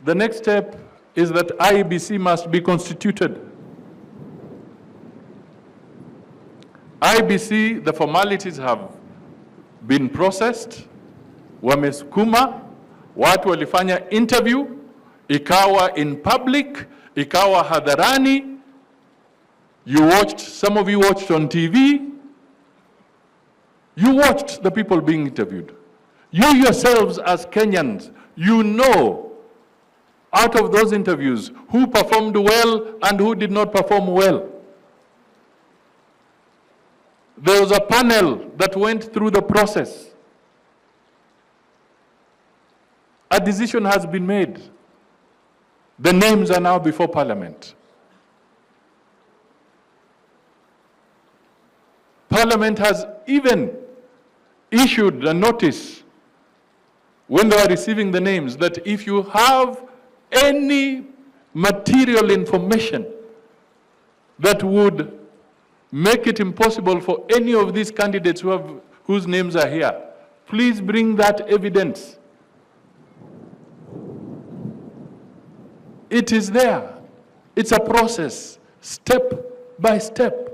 The next step is that IEBC must be constituted. IEBC, the formalities have been processed, wamesukuma, watu walifanya interview, ikawa in public, ikawa hadharani. You watched, some of you watched on TV. You watched the people being interviewed. You yourselves as Kenyans, you know out of those interviews who performed well and who did not perform well. There was a panel that went through the process. A decision has been made. The names are now before Parliament. Parliament has even issued a notice when they were receiving the names that if you have any material information that would make it impossible for any of these candidates whose names are here, please bring that evidence. It is there. It's a process, step by step.